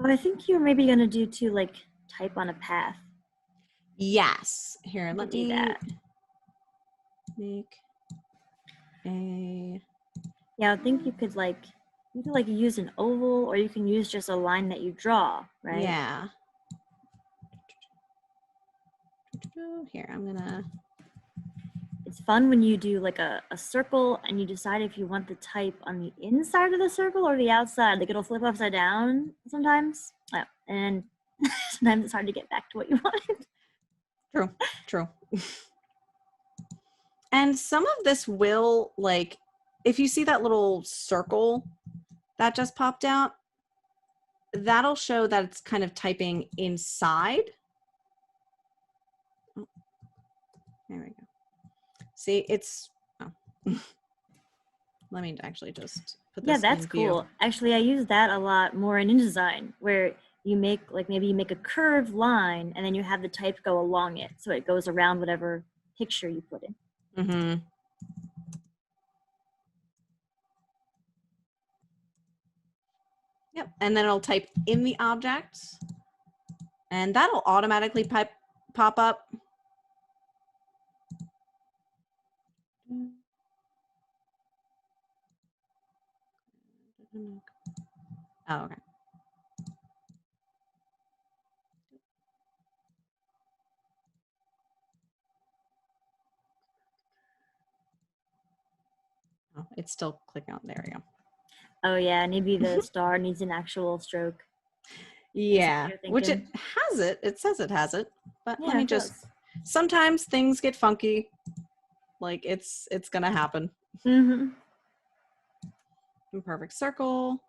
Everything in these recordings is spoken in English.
Oh, I think you're maybe gonna do to like type on a path. Yes. Here, let Do me that. make a. Yeah, I think you could use an oval, or you can use just a line that you draw, right? Yeah. Here, I'm gonna. It's fun when you do like a circle and you decide if you want the type on the inside of the circle or the outside. Like it'll flip upside down sometimes. And sometimes it's hard to get back to what you wanted. True, true. And some of this will, like, if you see that little circle that just popped out, that'll show that it's kind of typing inside. Oh, there we go. See, it's, oh. Let me actually just put this in that's view. cool. Actually, I use that a lot more in InDesign, where you make, like, maybe you make a curved line and then you have the type go along it. So it goes around whatever picture you put in. Mm-hmm. Yep, and then it'll type in the object, and that'll automatically pop up. Oh, okay. Oh, it's still clicking on. There we go. Oh yeah, maybe the star needs an actual stroke. Yeah, which it has it. It says it has it, but yeah, let me just. Sometimes things get funky. Like it's gonna happen. Mm-hmm. Imperfect circle.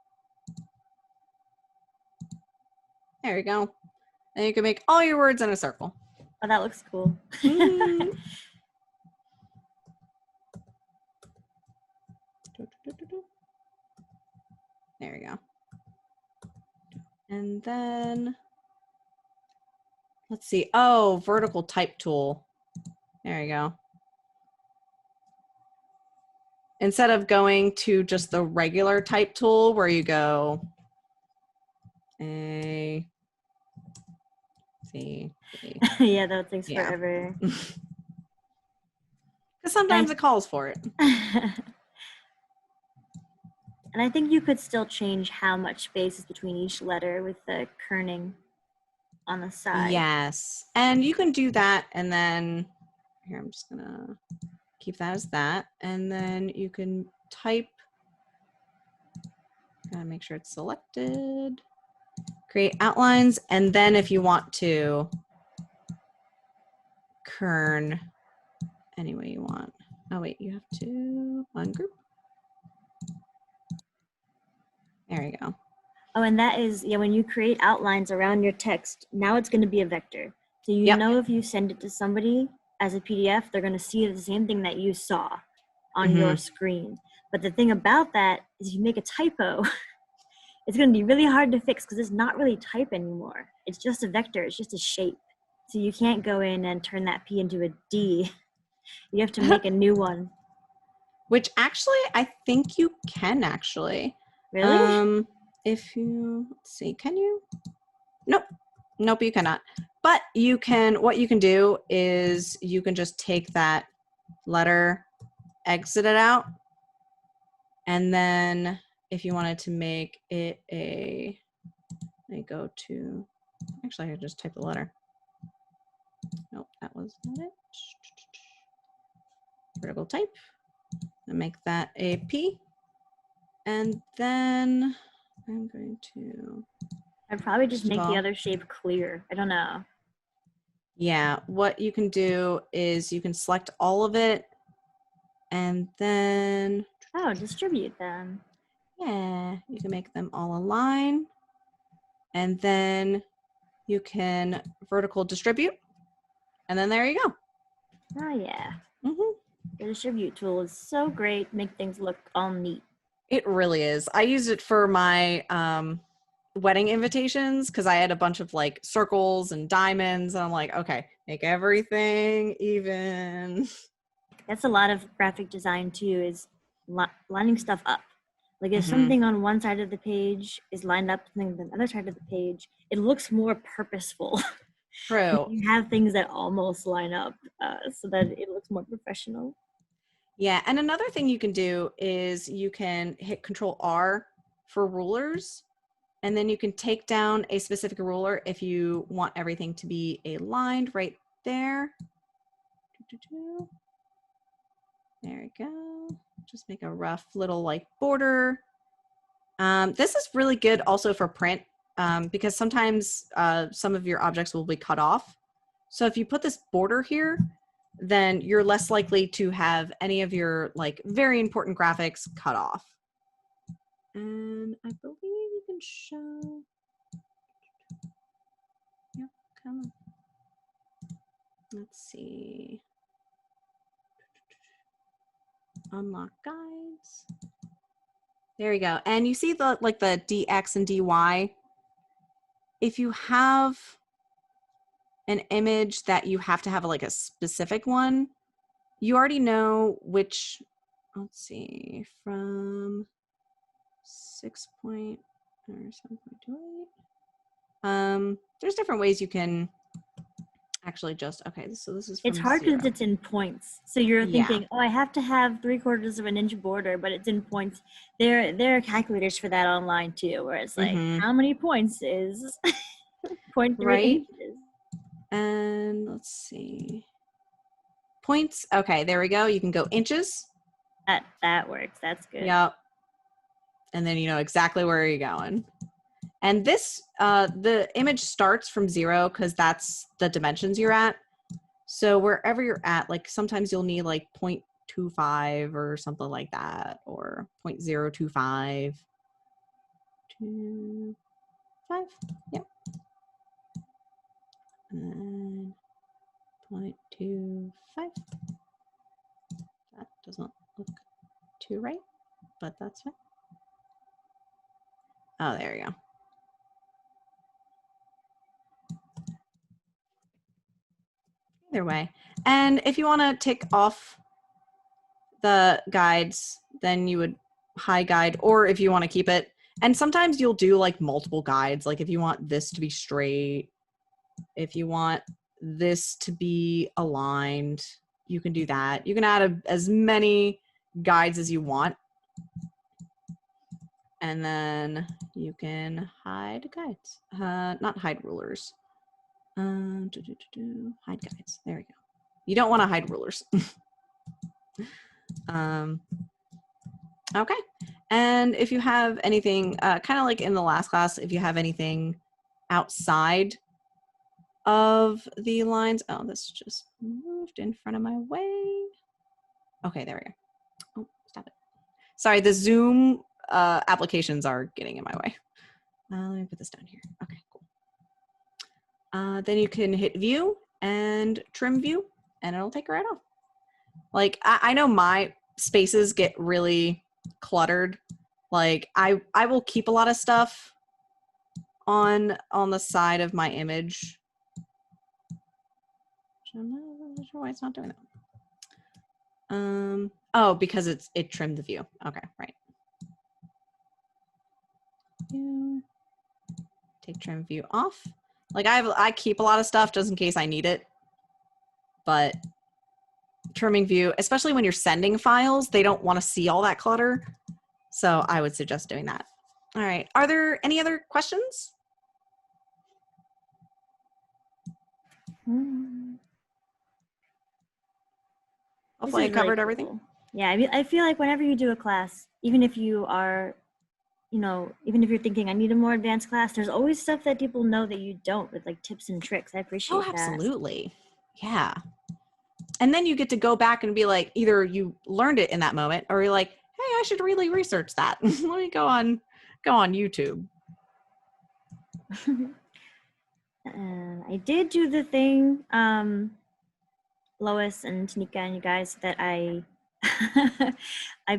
There you go. And you can make all your words in a circle. Oh, that looks cool. Mm. There you go. And then let's see. Oh, vertical type tool. There you go. Instead of going to just the regular type tool where you go A, C, D. Yeah, that takes forever. Because sometimes it calls for it. And I think you could still change how much space is between each letter with the kerning on the side. Yes. And you can do that. And then here, I'm just going to keep that as that. And then you can type. Gotta make sure it's selected. Create outlines. And then if you want to kern any way you want. Oh, wait, you have to ungroup. There you go. Oh, and that is, yeah, when you create outlines around your text, now it's going to be a vector. So you know if you send it to somebody as a PDF, they're going to see the same thing that you saw on your screen. But the thing about that is if you make a typo, it's going to be really hard to fix because it's not really type anymore. It's just a vector. It's just a shape. So you can't go in and turn that P into a D. You have to make a new one. Which actually, I think you can actually. Really? If you, let's see, can you? Nope. Nope, you cannot. But you can, what you can do is you can just take that letter, exit it out. And then if you wanted to make it a, let me go to, actually, I just type the letter. Nope, that was not it. Vertical type, and make that a P. And then I'm going to. I'd probably just make the other shape clear. I don't know. Yeah, what you can do is you can select all of it and then. Oh, distribute them. Yeah, you can make them all align. And then you can vertical distribute. And then there you go. Oh, yeah. Mm-hmm. The distribute tool is so great. Make things look all neat. It really is. I used it for my wedding invitations because I had a bunch of like circles and diamonds. And I'm like, okay, make everything even. That's a lot of graphic design too, is lining stuff up. Like if something on one side of the page is lined up with the other side of the page, it looks more purposeful. True. You have things that almost line up so that it looks more professional. Yeah, and another thing you can do is you can hit Control R for rulers, and then you can take down a specific ruler if you want everything to be aligned right there. There we go. Just make a rough little like border. This is really good also for print because sometimes some of your objects will be cut off. So if you put this border here, then you're less likely to have any of your like very important graphics cut off. And I believe you can show. Yep, come on. Let's see. Unlock guides. There you go. And you see the like the DX and DY. If you have an image that you have to have like a specific one, you already know which, let's see, from 6 point or 7.28. There's different ways you can actually just, okay, so this is from It's hard because it's in points. So you're thinking, oh, I have to have 3/4 of an inch border, but it's in points. There are calculators for that online too, where it's like, how many points is 0.3 inches? And let's see. Points. Okay, there we go. You can go inches. That works. That's good. Yep. And then you know exactly where you're going. And this, the image starts from 0 because that's the dimensions you're at. So wherever you're at, like sometimes you'll need like 0.25 or something like that, or 0.025. 2.5. Yep. And 0.25. That doesn't look too right, but that's fine. Oh, there you go. Either way. And if you want to tick off the guides, then you would hide guide, or if you want to keep it. And sometimes you'll do like multiple guides. Like if you want this to be straight, if you want this to be aligned, you can do that. You can add as many guides as you want. And then you can hide guides, not hide rulers. Hide guides. There we go. You don't want to hide rulers. Okay. And if you have anything, kind of like in the last class, if you have anything outside of the lines, oh, this just moved in front of my way. Okay, there we go. Oh, stop it. Sorry, the Zoom applications are getting in my way. Let me put this down here. Okay, cool. Then you can hit view and trim view, and it'll take it right off. Like I know my spaces get really cluttered. Like I will keep a lot of stuff on the side of my image. I'm not sure why it's not doing that. Oh, because it trimmed the view. Okay, right. Take trim view off. Like I keep a lot of stuff just in case I need it. But trimming view, especially when you're sending files, they don't want to see all that clutter. So I would suggest doing that. All right. Are there any other questions? Hopefully I covered everything. Yeah, I mean, I feel like whenever you do a class, even if you are, even if you're thinking I need a more advanced class, there's always stuff that people know that you don't, with like tips and tricks. I appreciate that. Oh, absolutely. Yeah. And then you get to go back and be like, either you learned it in that moment, or you're like, hey, I should really research that. Let me go on YouTube. I did do the thing, Lois and Tanika and you guys, that I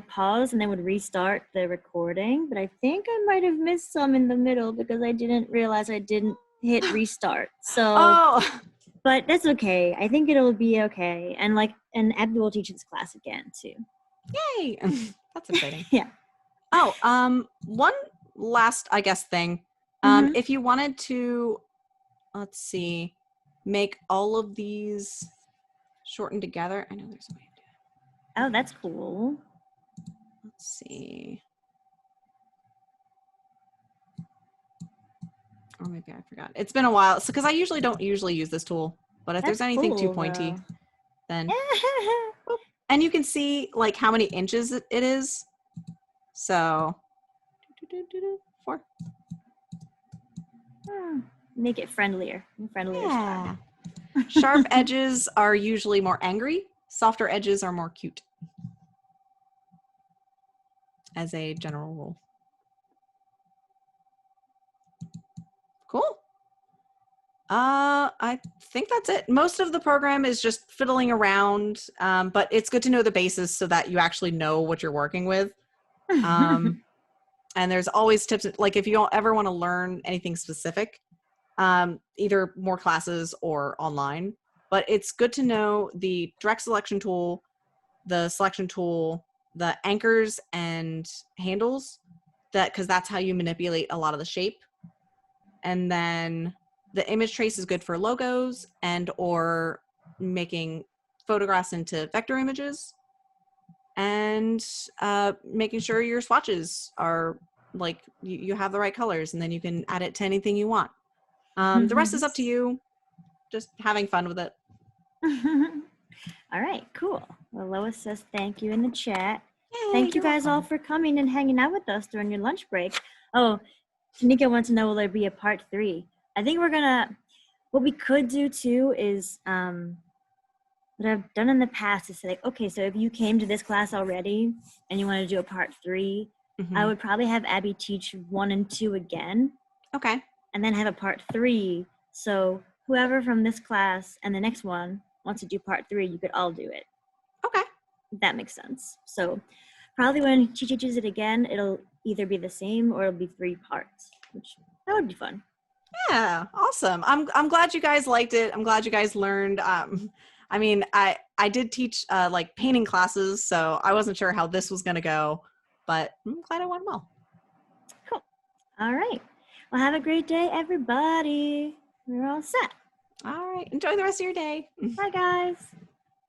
paused and then would restart the recording, but I think I might have missed some in the middle because I didn't realize I didn't hit restart. So, but that's okay. I think it'll be okay. And Abby will teach this class again too. Yay! That's exciting. Yeah. One last, I guess, thing. Mhm. If you wanted to, let's see, make all of these shortened together. I know there's a way to do it. Oh, that's cool. Let's see. Or maybe I forgot. It's been a while. So, because I don't usually use this tool, but if That's there's anything too cool, pointy, though. then. Boop. And you can see like how many inches it is. So, 4. Make it friendlier. Friendlier is Yeah. fun. Sharp edges are usually more angry. Softer edges are more cute. As a general rule. Cool. I think that's it. Most of the program is just fiddling around, but it's good to know the basis so that you actually know what you're working with. And there's always tips, like if you don't ever want to learn anything specific, either more classes or online, but it's good to know the direct selection tool, the selection tool, the anchors and handles, because that's how you manipulate a lot of the shape. And then the image trace is good for logos and or making photographs into vector images, and making sure your swatches are like you have the right colors, and then you can add it to anything you want. The rest is up to you. Just having fun with it. All right, cool. Well, Lois says thank you in the chat. Yay, Thank you guys all for coming and hanging out with us during your lunch break. Oh, Tanika wants to know, will there be a part 3? I think what we could do too is, what I've done in the past is say, like, okay, so if you came to this class already and you want to do a part 3, I would probably have Abby teach 1 and 2 again. Okay. And then have a part 3. So whoever from this class and the next one wants to do part 3, you could all do it. Okay. If that makes sense. So probably when she teaches it again, it'll either be the same or it'll be 3 parts, which that would be fun. Yeah, awesome. I'm glad you guys liked it. I'm glad you guys learned. I mean, I did teach like painting classes, so I wasn't sure how this was gonna go, but I'm glad it went well. Cool. All right. Well, have a great day, everybody. We're all set. All right. Enjoy the rest of your day. Bye, guys.